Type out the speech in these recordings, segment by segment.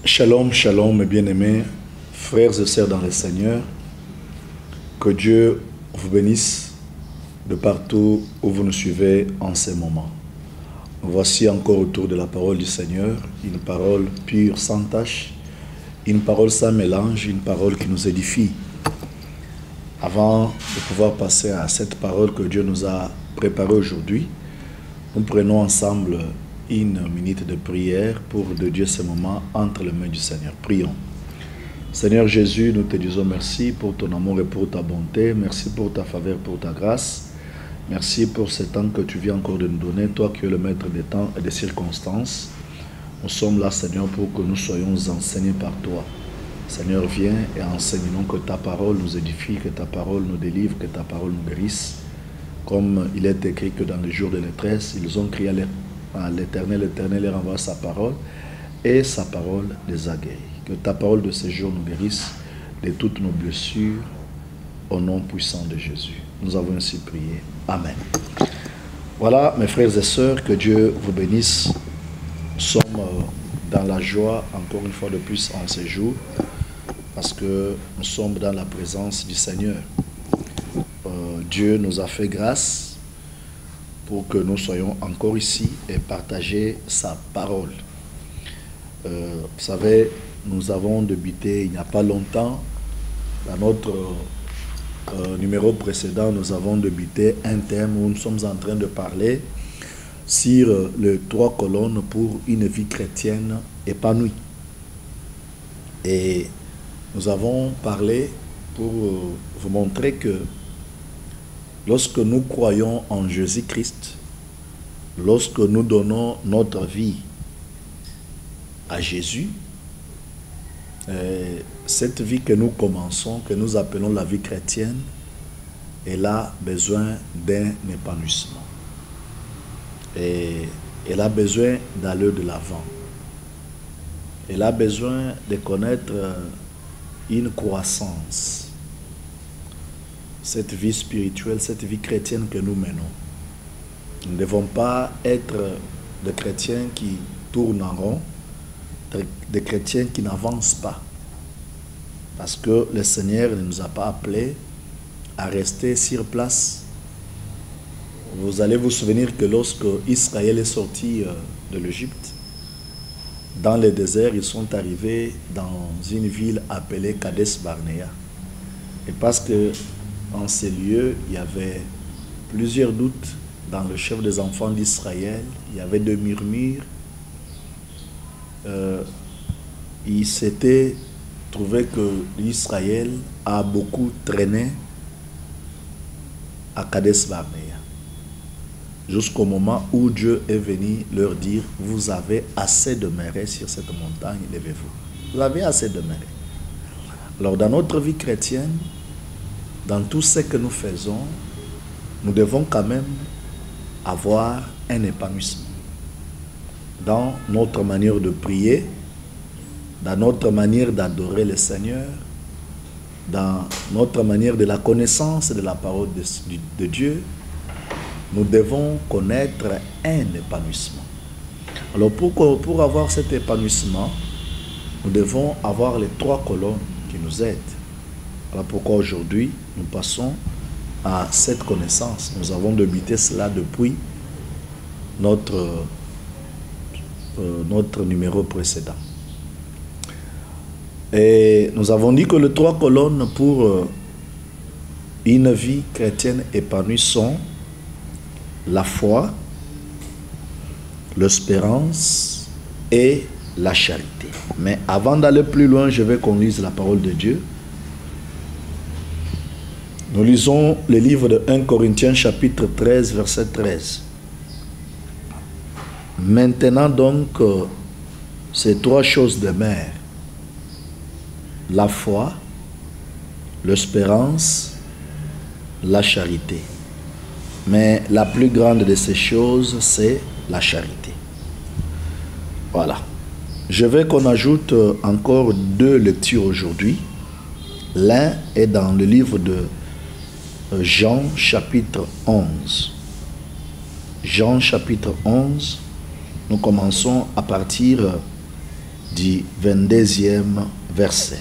Shalom, shalom, mes bien-aimés, frères et sœurs dans le Seigneur. Que Dieu vous bénisse de partout où vous nous suivez en ces moments. Voici encore autour de la parole du Seigneur, une parole pure, sans tache, une parole sans mélange, une parole qui nous édifie. Avant de pouvoir passer à cette parole que Dieu nous a préparée aujourd'hui, nous prenons ensemble une minute de prière pour dédier ce moment entre les mains du Seigneur. Prions. Seigneur Jésus, nous te disons merci pour ton amour et pour ta bonté. Merci pour ta faveur, pour ta grâce. Merci pour ce temps que tu viens encore de nous donner, toi qui es le maître des temps et des circonstances. Nous sommes là, Seigneur, pour que nous soyons enseignés par toi. Seigneur, viens et enseigne-nous, que ta parole nous édifie, que ta parole nous délivre, que ta parole nous guérisse. Comme il est écrit que dans les jours de détresse, ils ont crié à l'Éternel, l'Éternel leur envoie sa parole et sa parole les a guéris. Que ta parole de ce jour nous guérisse de toutes nos blessures au nom puissant de Jésus. Nous avons ainsi prié. Amen. Voilà, mes frères et sœurs, que Dieu vous bénisse. Nous sommes dans la joie, encore une fois de plus, en ces jours, parce que nous sommes dans la présence du Seigneur. Dieu nous a fait grâce pour que nous soyons encore ici et partager sa parole. Vous savez, nous avons débuté il n'y a pas longtemps, dans notre numéro précédent, nous avons débuté un thème où nous sommes en train de parler sur les 3 colonnes pour une vie chrétienne épanouie. Et nous avons parlé pour vous montrer que lorsque nous croyons en Jésus-Christ, lorsque nous donnons notre vie à Jésus, cette vie que nous commençons, que nous appelons la vie chrétienne, elle a besoin d'un épanouissement. Et elle a besoin d'aller de l'avant. Elle a besoin de connaître une croissance. Cette vie spirituelle, cette vie chrétienne que nous menons. Nous ne devons pas être des chrétiens qui tournent en rond, des chrétiens qui n'avancent pas. Parce que le Seigneur ne nous a pas appelés à rester sur place. Vous allez vous souvenir que lorsque Israël est sorti de l'Égypte, dans le désert, ils sont arrivés dans une ville appelée Kades Barnea. Et parce que en ces lieux, il y avait plusieurs doutes dans le chef des enfants d'Israël. Il y avait des murmures. Il s'était trouvé que l'Israël a beaucoup traîné à Kades Barnea. Jusqu'au moment où Dieu est venu leur dire, vous avez assez demeuré sur cette montagne, levez-vous. Vous avez assez demeuré. Alors dans notre vie chrétienne, dans tout ce que nous faisons, nous devons quand même avoir un épanouissement. Dans notre manière de prier, dans notre manière d'adorer le Seigneur, dans notre manière de la connaissance de la parole de Dieu, nous devons connaître un épanouissement. Alors pour avoir cet épanouissement, nous devons avoir les 3 colonnes qui nous aident. Voilà pourquoi aujourd'hui, nous passons à cette connaissance. Nous avons débuté cela depuis notre numéro précédent. Et nous avons dit que les 3 colonnes pour une vie chrétienne épanouie sont la foi, l'espérance et la charité. Mais avant d'aller plus loin, je vais qu'on lise la parole de Dieu. Nous lisons le livre de 1 Corinthiens chapitre 13, verset 13. Maintenant donc, ces 3 choses demeurent. La foi, l'espérance, la charité. Mais la plus grande de ces choses, c'est la charité. Voilà. Je veux qu'on ajoute encore 2 lectures aujourd'hui. L'un est dans le livre de Jean chapitre 11. Jean chapitre 11, nous commençons à partir du 22e verset.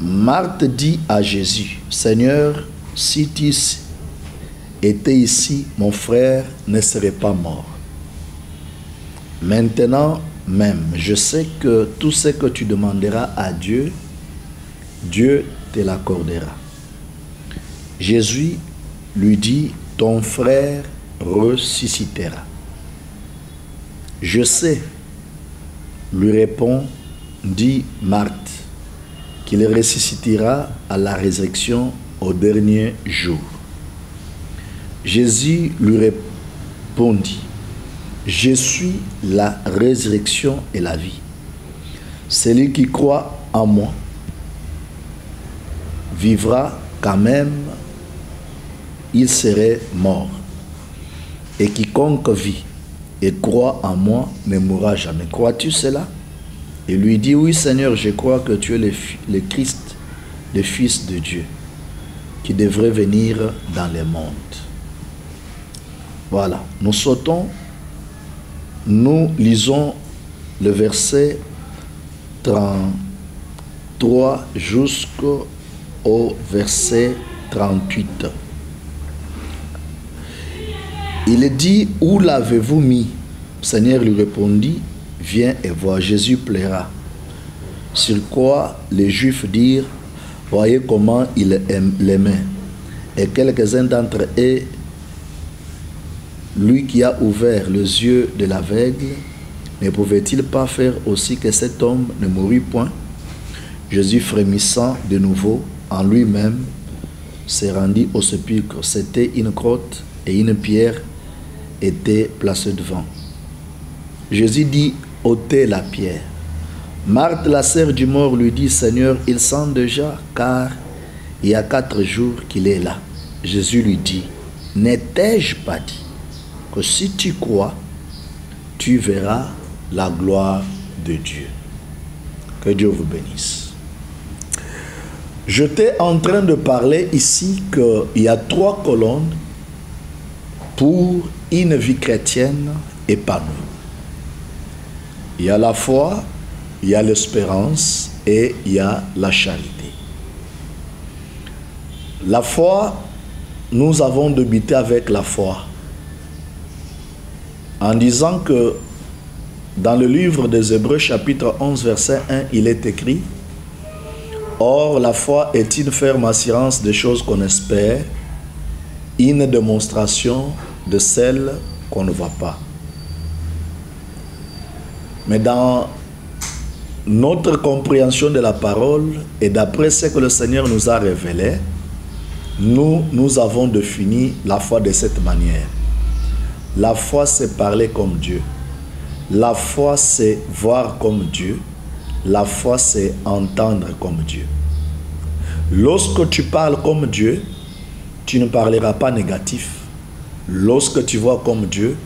Marthe dit à Jésus, « Seigneur, si tu étais ici, mon frère ne serait pas mort. Maintenant même, je sais que tout ce que tu demanderas à Dieu, Dieu te l'accordera. » Jésus lui dit, « Ton frère ressuscitera. » « Je sais, lui répondit Marthe, qu'il ressuscitera à la résurrection au dernier jour. Jésus lui répondit, « Je suis la résurrection et la vie. Celui qui croit en moi vivra quand même il serait mort. Et quiconque vit et croit en moi ne mourra jamais. Crois-tu cela? » Il lui dit, « Oui Seigneur, je crois que tu es le Christ, le Fils de Dieu, qui devrait venir dans le monde. » Voilà, nous sautons, nous lisons le verset 33 jusqu'au verset 38. Il dit, « Où l'avez-vous mis? » Seigneur lui répondit, « Viens et vois. » Jésus pleura. Sur quoi les Juifs dirent, « Voyez comment il l'aimait. » Et quelques-uns d'entre eux, lui qui a ouvert les yeux de l'aveugle, ne pouvait-il pas faire aussi que cet homme ne mourût point? Jésus, frémissant de nouveau en lui-même, se rendit au sépulcre. C'était une grotte et une pierre était placée devant. Jésus dit, « ôtez la pierre. » Marthe, la sœur du mort, lui dit, « Seigneur, il sent déjà, car il y a 4 jours qu'il est là. » Jésus lui dit, « N'ai-je pas dit que si tu crois, tu verras la gloire de Dieu. » Que Dieu vous bénisse. J'étais en train de parler ici qu'il y a 3 colonnes pour une vie chrétienne épanouie. Il y a la foi, il y a l'espérance et il y a la charité. La foi, nous avons débuté avec la foi, en disant que dans le livre des Hébreux chapitre 11 verset 1, il est écrit, « Or la foi est une ferme assurance des choses qu'on espère, une démonstration de celles qu'on ne voit pas. » Mais dans notre compréhension de la parole et d'après ce que le Seigneur nous a révélé, nous avons défini la foi de cette manière. La foi, c'est parler comme Dieu. La foi, c'est voir comme Dieu. La foi, c'est entendre comme Dieu. Lorsque tu parles comme Dieu, tu ne parleras pas négatif. Lorsque tu vois comme Dieu,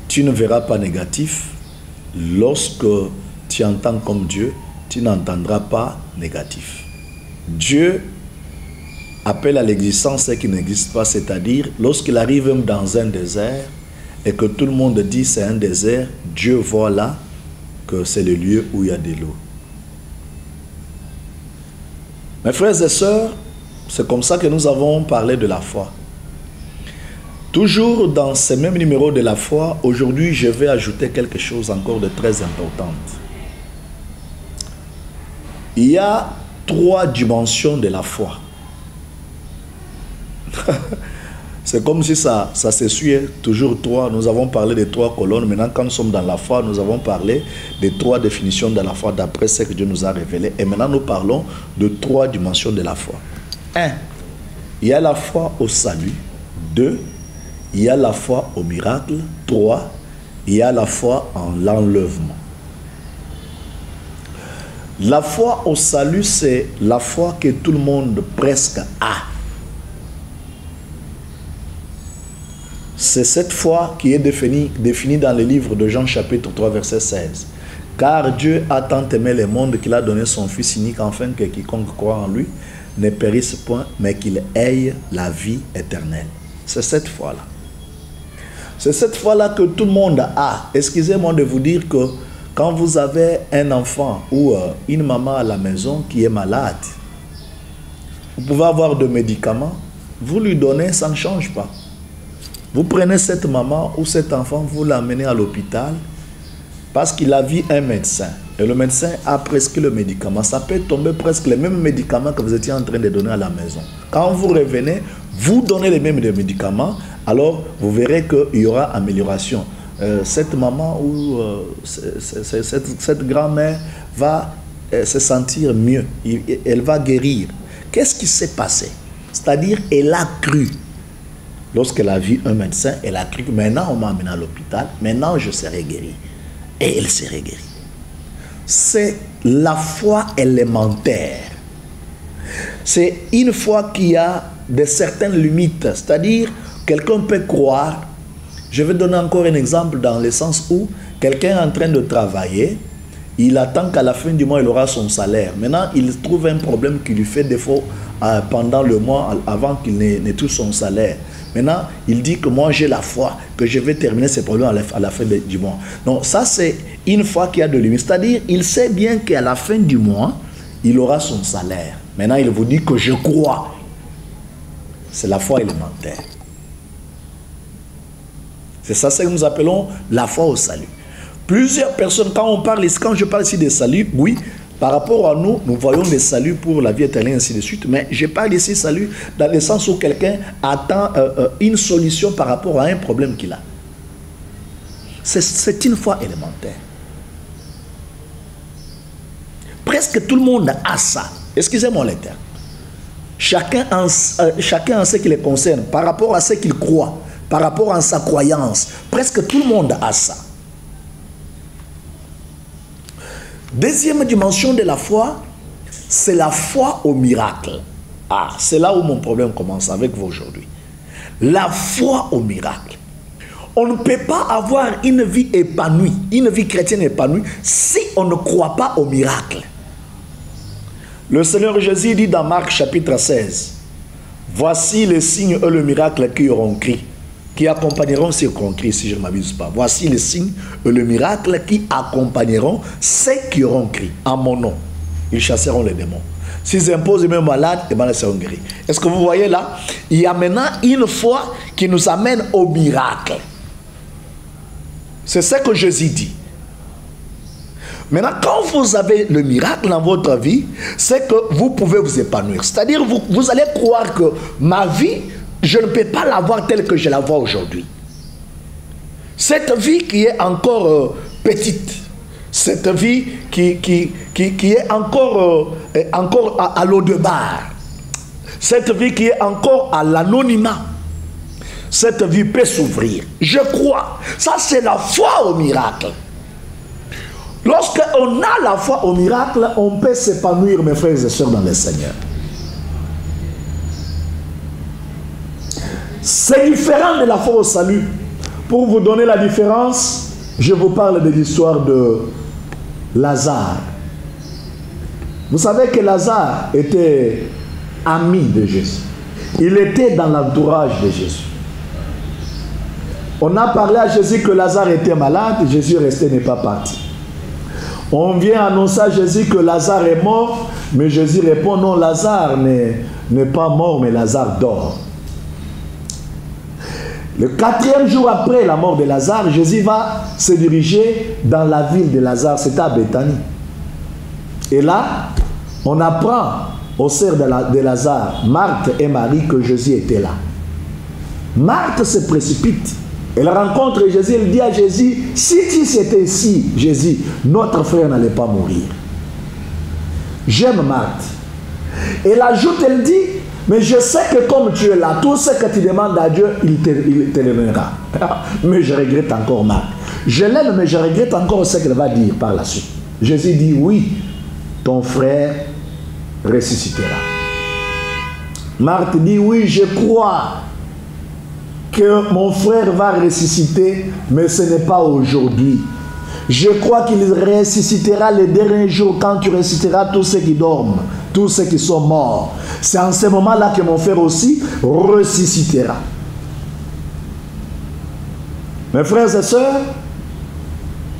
tu ne verras pas négatif. Lorsque tu entends comme Dieu, tu n'entendras pas négatif. Dieu appelle à l'existence ce qui n'existe pas, c'est-à-dire lorsqu'il arrive même dans un désert et que tout le monde dit c'est un désert, Dieu voit là que c'est le lieu où il y a de l'eau. Mes frères et sœurs, c'est comme ça que nous avons parlé de la foi. Toujours dans ce même numéro de la foi, aujourd'hui je vais ajouter quelque chose encore de très important. Il y a 3 dimensions de la foi. C'est comme si ça se suit toujours 3. Nous avons parlé des 3 colonnes. Maintenant, quand nous sommes dans la foi, nous avons parlé des 3 définitions de la foi d'après ce que Dieu nous a révélé. Et maintenant, nous parlons de 3 dimensions de la foi. 1. Il y a la foi au salut. 2. Il y a la foi au miracle. 3. Il y a la foi en l'enlèvement. La foi au salut, c'est la foi que tout le monde presque a. C'est cette foi qui est définie dans le livre de Jean chapitre 3 verset 16. Car Dieu a tant aimé le monde qu'il a donné son Fils unique afin que quiconque croit en lui ne périsse point, mais qu'il ait la vie éternelle. C'est cette foi-là. C'est cette foi-là que tout le monde a. Excusez-moi de vous dire que Quand vous avez un enfant ou une maman à la maison qui est malade, vous pouvez avoir des médicaments, vous lui donnez, ça ne change pas. Vous prenez cette maman ou cet enfant, vous l'amenez à l'hôpital parce qu'il a vu un médecin. Et le médecin a prescrit le médicament. Ça peut tomber presque les mêmes médicaments que vous étiez en train de donner à la maison. Quand vous revenez, vous donnez les mêmes médicaments, alors vous verrez qu'il y aura amélioration. Cette maman ou cette grand-mère va se sentir mieux. Elle va guérir. Qu'est-ce qui s'est passé? C'est-à-dire, elle a cru. Lorsqu'elle a vu un médecin, elle a cru que maintenant on m'a amené à l'hôpital, maintenant je serai guérie. Et elle serait guérie. C'est la foi élémentaire. C'est une foi qui a de certaines limites. C'est-à-dire, quelqu'un peut croire. Je vais donner encore un exemple dans le sens où quelqu'un est en train de travailler, il attend qu'à la fin du mois, il aura son salaire. Maintenant, il trouve un problème qui lui fait défaut pendant le mois avant qu'il n'ait tout son salaire. Maintenant, il dit que moi, j'ai la foi, que je vais terminer ces problèmes à la fin du mois. Donc, ça, c'est une foi qui a de limites. C'est-à-dire, il sait bien qu'à la fin du mois, il aura son salaire. Maintenant, il vous dit que je crois. C'est la foi élémentaire. C'est ça que nous appelons la foi au salut. Plusieurs personnes, quand je parle ici des saluts, oui, par rapport à nous, nous voyons des saluts pour la vie éternelle, ainsi de suite. Mais je parle ici salut dans le sens où quelqu'un attend une solution par rapport à un problème qu'il a. C'est une foi élémentaire. Presque tout le monde a ça. Excusez-moi les termes. Chacun en ce qui le concerne, par rapport à ce qu'il croit, par rapport à sa croyance. Presque tout le monde a ça. Deuxième dimension de la foi, c'est la foi au miracle. Ah, c'est là où mon problème commence avec vous aujourd'hui. La foi au miracle. On ne peut pas avoir une vie épanouie, une vie chrétienne épanouie, si on ne croit pas au miracle. Le Seigneur Jésus dit dans Marc chapitre 16, « Voici les signes et le miracle qui auront cru, qui accompagneront ceux qui ont cru, si je ne m'abuse pas. Voici les signes et le miracle qui accompagneront ceux qui auront cru en mon nom. Ils chasseront les démons. S'ils imposent les mêmes malades, et ben ils seront guéris. » Est-ce que vous voyez là? Il y a maintenant une foi qui nous amène au miracle. C'est ce que Jésus dit. Maintenant, quand vous avez le miracle dans votre vie, c'est que vous pouvez vous épanouir. C'est-à-dire, vous allez croire que ma vie, je ne peux pas l'avoir telle que je la vois aujourd'hui. Cette vie qui est encore petite, cette vie qui est encore à l'eau de barre, cette vie qui est encore à l'anonymat, cette vie peut s'ouvrir. Je crois. Ça, c'est la foi au miracle. Lorsqu'on a la foi au miracle, on peut s'épanouir, mes frères et sœurs, dans le Seigneur. C'est différent de la foi au salut. Pour vous donner la différence, je vous parle de l'histoire de Lazare. Vous savez que Lazare était ami de Jésus. Il était dans l'entourage de Jésus. On a parlé à Jésus que Lazare était malade, Jésus est resté, n'est pas parti. On vient annoncer à Jésus que Lazare est mort, mais Jésus répond non, Lazare n'est pas mort, mais Lazare dort. Le 4e jour après la mort de Lazare, Jésus va se diriger dans la ville de Lazare, c'était à Béthanie. Et là, on apprend aux sœurs de Lazare, Marthe et Marie, que Jésus était là. Marthe se précipite. Elle rencontre Jésus, elle dit à Jésus, si tu étais ici, Jésus, notre frère n'allait pas mourir. J'aime Marthe. Elle ajoute, elle dit, mais je sais que comme tu es là, tout ce que tu demandes à Dieu, il te le donnera. Mais je regrette encore Marthe. Je l'aime, mais je regrette encore ce qu'elle va dire par la suite. Jésus dit, oui, ton frère ressuscitera. Marthe dit, oui, je crois que mon frère va ressusciter, mais ce n'est pas aujourd'hui. Je crois qu'il ressuscitera les derniers jours quand tu ressusciteras tous ceux qui dorment, tous ceux qui sont morts. C'est en ce moment-là que mon frère aussi ressuscitera. Mes frères et sœurs,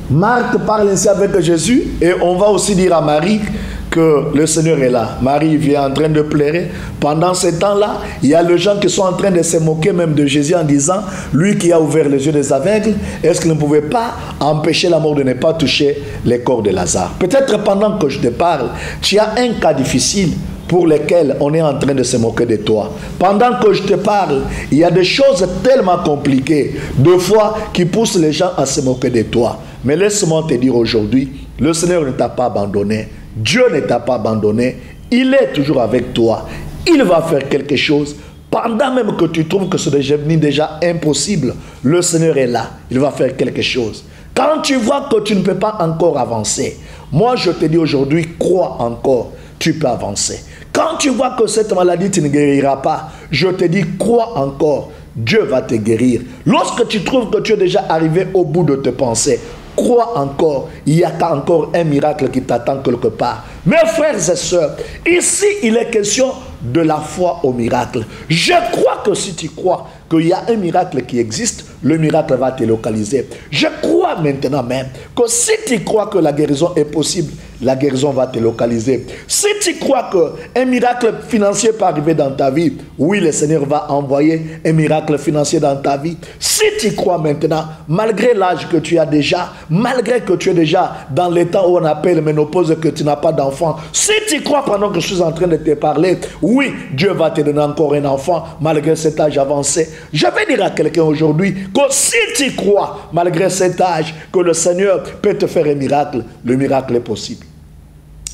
Marthe parle ainsi avec Jésus et on va aussi dire à Marie que le Seigneur est là. Marie vient en train de pleurer. Pendant ce temps-là, il y a les gens qui sont en train de se moquer même de Jésus en disant, lui qui a ouvert les yeux des aveugles, est-ce qu'il ne pouvait pas empêcher la mort de ne pas toucher les corps de Lazare? Peut-être pendant que je te parle, tu as un cas difficile pour lesquels on est en train de se moquer de toi. Pendant que je te parle, il y a des choses tellement compliquées, deux fois, qui poussent les gens à se moquer de toi. Mais laisse-moi te dire aujourd'hui, le Seigneur ne t'a pas abandonné. Dieu ne t'a pas abandonné. Il est toujours avec toi. Il va faire quelque chose. Pendant même que tu trouves que c'est déjà impossible, le Seigneur est là. Il va faire quelque chose. Quand tu vois que tu ne peux pas encore avancer, moi je te dis aujourd'hui, crois encore, tu peux avancer. Quand tu vois que cette maladie, tu ne guériras pas, je te dis, crois encore, Dieu va te guérir. Lorsque tu trouves que tu es déjà arrivé au bout de tes pensées, crois encore, il y a encore un miracle qui t'attend quelque part. Mes frères et sœurs, ici il est question de la foi au miracle. Je crois que si tu crois qu'il y a un miracle qui existe, le miracle va te localiser. Je crois maintenant même que si tu crois que la guérison est possible, la guérison va te localiser. Si tu crois qu'un miracle financier peut arriver dans ta vie, oui, le Seigneur va envoyer un miracle financier dans ta vie. Si tu crois maintenant, malgré l'âge que tu as déjà, malgré que tu es déjà dans l'état où on appelle ménopause, que tu n'as pas d'enfant, si tu crois pendant que je suis en train de te parler, oui, Dieu va te donner encore un enfant malgré cet âge avancé. Je vais dire à quelqu'un aujourd'hui que si tu crois, malgré cet âge, que le Seigneur peut te faire un miracle, le miracle est possible.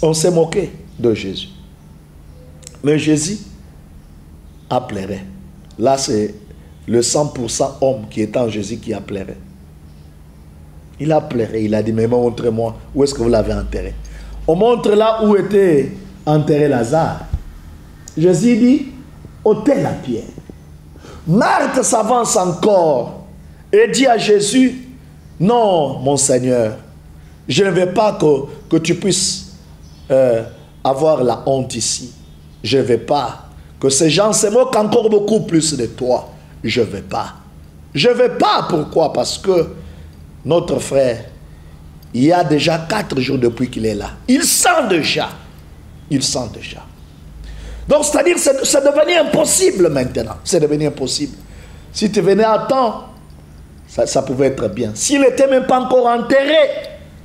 On s'est moqué de Jésus. Mais Jésus a pleuré. Là, c'est le 100% homme qui est en Jésus qui a pleuré. Il a pleuré, il a dit, mais montrez-moi, où est-ce que vous l'avez enterré? On montre là où était enterré Lazare. Jésus dit, ôtez la pierre. Marthe s'avance encore et dit à Jésus, non, mon Seigneur, je ne veux pas que tu puisses avoir la honte ici. Je ne veux pas que ces gens se moquent encore beaucoup plus de toi. Je ne veux pas. Je ne veux pas. Pourquoi? Parce que notre frère, il y a déjà 4 jours depuis qu'il est là. Il sent déjà. Il sent déjà. Donc, c'est-à-dire, c'est devenu impossible maintenant. C'est devenu impossible. Si tu venais à temps, ça pouvait être bien. S'il n'était même pas encore enterré,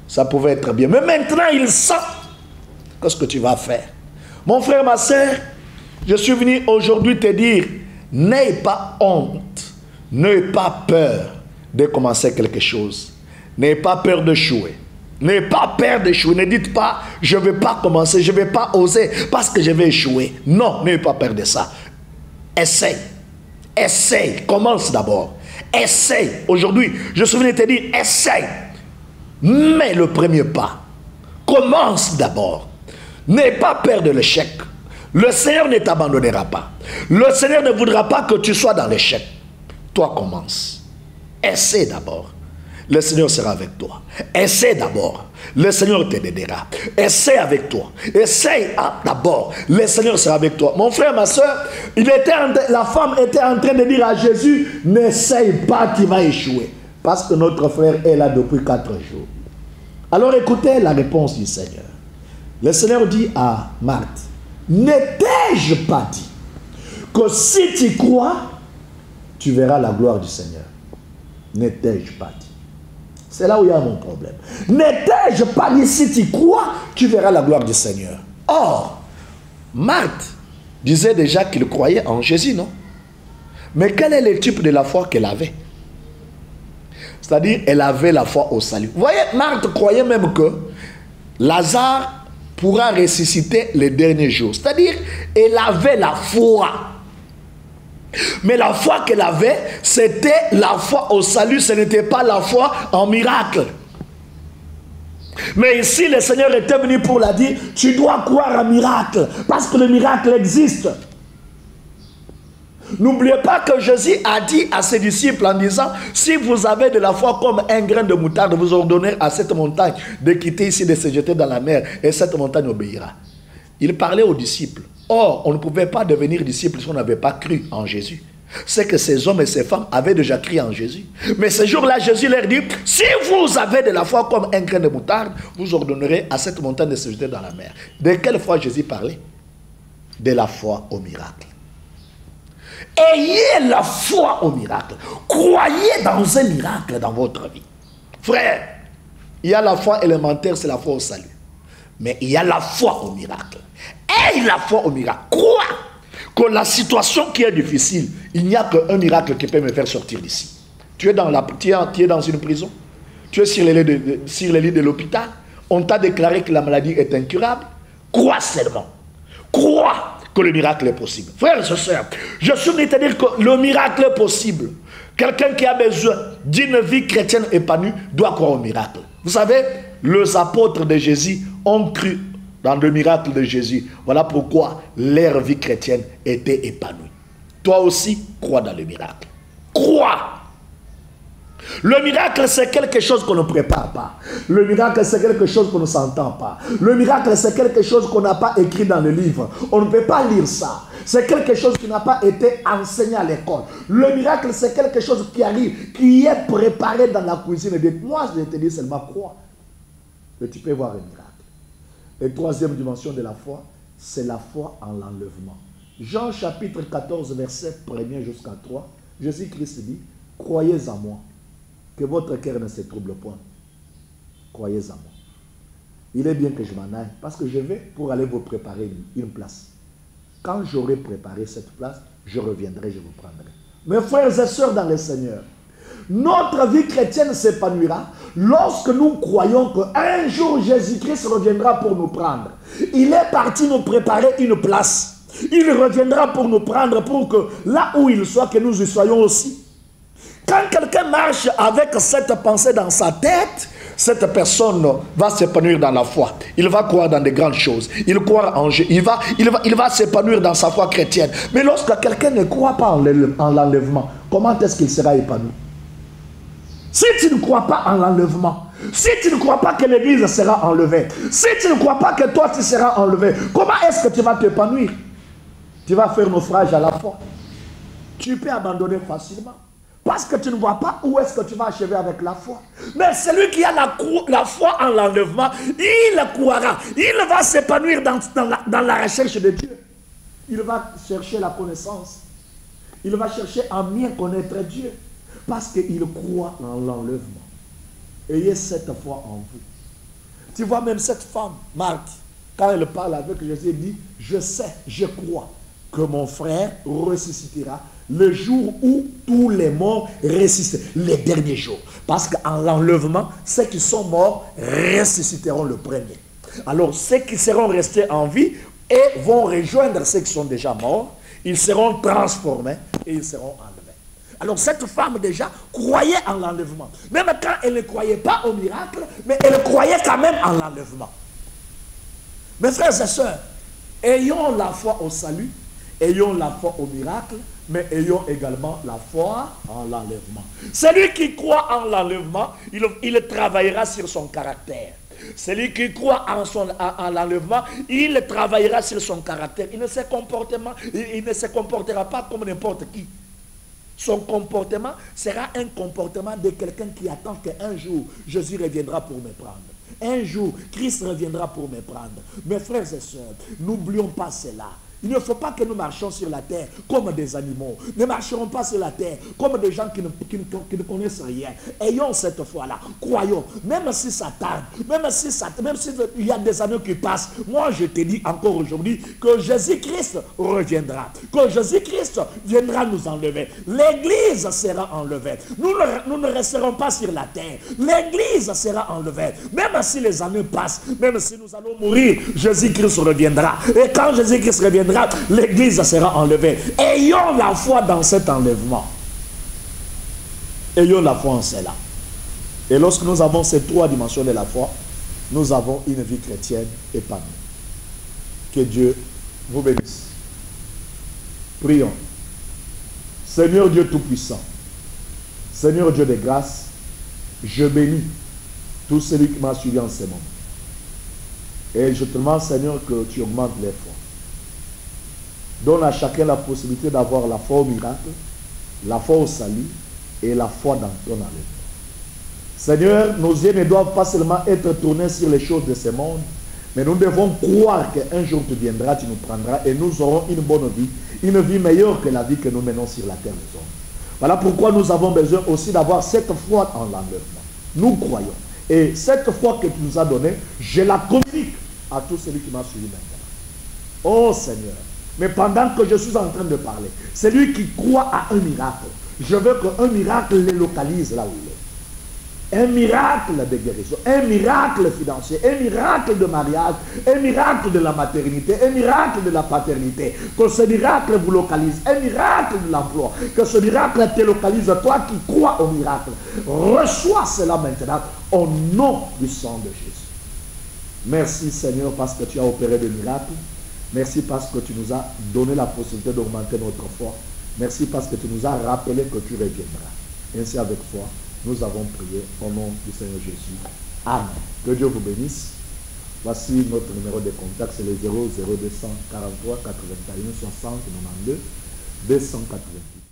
ça pouvait être bien. Mais maintenant, il sent. Qu'est-ce que tu vas faire? Mon frère, ma soeur, je suis venu aujourd'hui te dire, n'aie pas honte, n'aie pas peur de commencer quelque chose. N'aie pas peur d'échouer. N'aie pas peur d'échouer. Ne dites pas, je ne vais pas commencer, je ne vais pas oser parce que je vais échouer. Non, n'aie pas peur de ça. Essaye. Essaye. Commence d'abord. Essaye. Aujourd'hui, je suis venu te dire, essaye. Mets le premier pas. Commence d'abord. N'aie pas peur de l'échec. Le Seigneur ne t'abandonnera pas. Le Seigneur ne voudra pas que tu sois dans l'échec. Toi, commence. Essaie d'abord. Le Seigneur sera avec toi. Essaie d'abord. Le Seigneur t'aidera. Essaie avec toi. Essaie d'abord. Le Seigneur sera avec toi. Mon frère, ma soeur, la femme était en train de dire à Jésus, n'essaye pas, tu vas échouer. Parce que notre frère est là depuis 4 jours. Alors écoutez la réponse du Seigneur. Le Seigneur dit à Marthe, ne t'ai-je pas dit que si tu crois, tu verras la gloire du Seigneur? Ne t'ai-je pas dit? C'est là où il y a mon problème. Ne t'ai-je pas dit, si tu crois, tu verras la gloire du Seigneur? Or, Marthe disait déjà qu'il croyait en Jésus, non? Mais quel est le type de la foi qu'elle avait? C'est-à-dire, elle avait la foi au salut. Vous voyez, Marthe croyait même que Lazare pourra ressusciter les derniers jours. C'est-à-dire, elle avait la foi. Mais la foi qu'elle avait, c'était la foi au salut, ce n'était pas la foi en miracle. Mais ici, le Seigneur était venu pour la dire, tu dois croire en miracle, parce que le miracle existe. N'oubliez pas que Jésus a dit à ses disciples en disant, si vous avez de la foi comme un grain de moutarde, vous ordonnez à cette montagne de quitter ici, de se jeter dans la mer, et cette montagne obéira. Il parlait aux disciples. Or, on ne pouvait pas devenir disciple si on n'avait pas cru en Jésus. c'est que ces hommes et ces femmes avaient déjà crié en Jésus. Mais ce jour-là, Jésus leur dit, si vous avez de la foi comme un grain de moutarde, vous ordonnerez à cette montagne de se jeter dans la mer. De quelle foi Jésus parlait? De la foi au miracle. Ayez la foi au miracle. Croyez dans un miracle dans votre vie. Frère, il y a la foi élémentaire, c'est la foi au salut. Mais il y a la foi au miracle. Aie la foi au miracle. Crois que la situation qui est difficile, il n'y a qu'un miracle qui peut me faire sortir d'ici. Tu es dans une prison. Tu es sur les lits de l'hôpital. On t'a déclaré que la maladie est incurable. Crois seulement. Crois que le miracle est possible. Frères et sœurs, je suis venu te dire que le miracle est possible. Quelqu'un qui a besoin d'une vie chrétienne épanouie doit croire au miracle. Vous savez, les apôtres de Jésus ont cru dans le miracle de Jésus. Voilà pourquoi leur vie chrétienne était épanouie. Toi aussi, crois dans le miracle. Crois. Le miracle, c'est quelque chose qu'on ne prépare pas. Le miracle, c'est quelque chose qu'on ne s'entend pas. Le miracle, c'est quelque chose qu'on n'a pas écrit dans le livre. On ne peut pas lire ça. C'est quelque chose qui n'a pas été enseigné à l'école. Le miracle, c'est quelque chose qui arrive, qui est préparé dans la cuisine. Moi, je te dis seulement crois. Et tu peux voir le miracle. Et troisième dimension de la foi, c'est la foi en l'enlèvement. Jean chapitre 14, verset 1er jusqu'à 3, Jésus-Christ dit, croyez en moi, que votre cœur ne se trouble point. Croyez en moi. Il est bien que je m'en aille, parce que je vais pour aller vous préparer une place. Quand j'aurai préparé cette place, je reviendrai, je vous prendrai. Mes frères et sœurs dans le Seigneur, notre vie chrétienne s'épanouira lorsque nous croyons qu'un jour Jésus-Christ reviendra pour nous prendre. Il est parti nous préparer une place. Il reviendra pour nous prendre, pour que là où il soit, que nous y soyons aussi. Quand quelqu'un marche avec cette pensée dans sa tête, cette personne va s'épanouir dans la foi. Il va croire dans de grandes choses. Il croit en Dieu. Il va s'épanouir dans sa foi chrétienne. Mais lorsque quelqu'un ne croit pas en l'enlèvement, comment est-ce qu'il sera épanoui? Si tu ne crois pas en l'enlèvement, si tu ne crois pas que l'église sera enlevée, si tu ne crois pas que toi tu seras enlevé, comment est-ce que tu vas t'épanouir? Tu vas faire naufrage à la foi. Tu peux abandonner facilement. Parce que tu ne vois pas où est-ce que tu vas achever avec la foi. Mais celui qui a la foi en l'enlèvement, il croira. Il va s'épanouir dans la recherche de Dieu. Il va chercher la connaissance. Il va chercher à mieux connaître Dieu. Parce qu'il croit en l'enlèvement. Ayez cette foi en vous. Tu vois même cette femme, Marthe, quand elle parle avec Jésus, elle dit, je sais, je crois que mon frère ressuscitera le jour où tous les morts ressuscitent, les derniers jours. Parce qu'en l'enlèvement, ceux qui sont morts ressusciteront le premier. Alors ceux qui seront restés en vie et vont rejoindre ceux qui sont déjà morts, ils seront transformés et ils seront enlevés. Alors cette femme déjà croyait en l'enlèvement. Même quand elle ne croyait pas au miracle, mais elle croyait quand même en l'enlèvement. Mes frères et sœurs, ayons la foi au salut, ayons la foi au miracle, mais ayons également la foi en l'enlèvement. Celui qui croit en l'enlèvement, il travaillera sur son caractère. Celui qui croit en l'enlèvement, il travaillera sur son caractère. Il ne se comportera pas comme n'importe qui. Son comportement sera un comportement de quelqu'un qui attend qu'un jour, Jésus reviendra pour me prendre. Un jour, Christ reviendra pour me prendre. Mes frères et sœurs, n'oublions pas cela. Il ne faut pas que nous marchions sur la terre comme des animaux. Ne marcherons pas sur la terre comme des gens qui ne connaissent rien. Ayons cette foi-là. Croyons. Même si ça tarde, même s'il y a des années qui passent, moi je te dis encore aujourd'hui que Jésus-Christ reviendra. Que Jésus-Christ viendra nous enlever. L'église sera enlevée. Nous ne resterons pas sur la terre. L'église sera enlevée. Même si les années passent, même si nous allons mourir, Jésus-Christ reviendra. Et quand Jésus-Christ reviendra, l'église sera enlevée. Ayons la foi dans cet enlèvement. Ayons la foi en cela. Et lorsque nous avons ces trois dimensions de la foi, nous avons une vie chrétienne épanouie. Que Dieu vous bénisse. Prions. Seigneur Dieu Tout-Puissant, Seigneur Dieu de grâce, je bénis tout celui qui m'a suivi en ce moment. Et je te demande, Seigneur, que tu augmentes les foi. Donne à chacun la possibilité d'avoir la foi au miracle la foi au salut et la foi dans ton enlèvement. Seigneur, nos yeux ne doivent pas seulement être tournés sur les choses de ce monde, mais nous devons croire qu'un jour tu viendras, tu nous prendras et nous aurons une vie meilleure que la vie que nous menons sur la terre des hommes. Voilà pourquoi nous avons besoin aussi d'avoir cette foi en l'enlèvement. Nous croyons. Et cette foi que tu nous as donnée, je la communique à tout celui qui m'a suivi maintenant. Oh Seigneur, mais pendant que je suis en train de parler, celui qui croit à un miracle, je veux qu'un miracle le localise là où il est. Un miracle de guérison, un miracle financier, un miracle de mariage, un miracle de la maternité, un miracle de la paternité. Que ce miracle vous localise, un miracle de l'emploi. Que ce miracle te localise, toi qui crois au miracle. Reçois cela maintenant au nom du sang de Jésus. Merci Seigneur parce que tu as opéré des miracles. Merci parce que tu nous as donné la possibilité d'augmenter notre foi. Merci parce que tu nous as rappelé que tu reviendras. Ainsi avec foi, nous avons prié au nom du Seigneur Jésus. Amen. Que Dieu vous bénisse. Voici notre numéro de contact, c'est le 00243 81 60 92 288.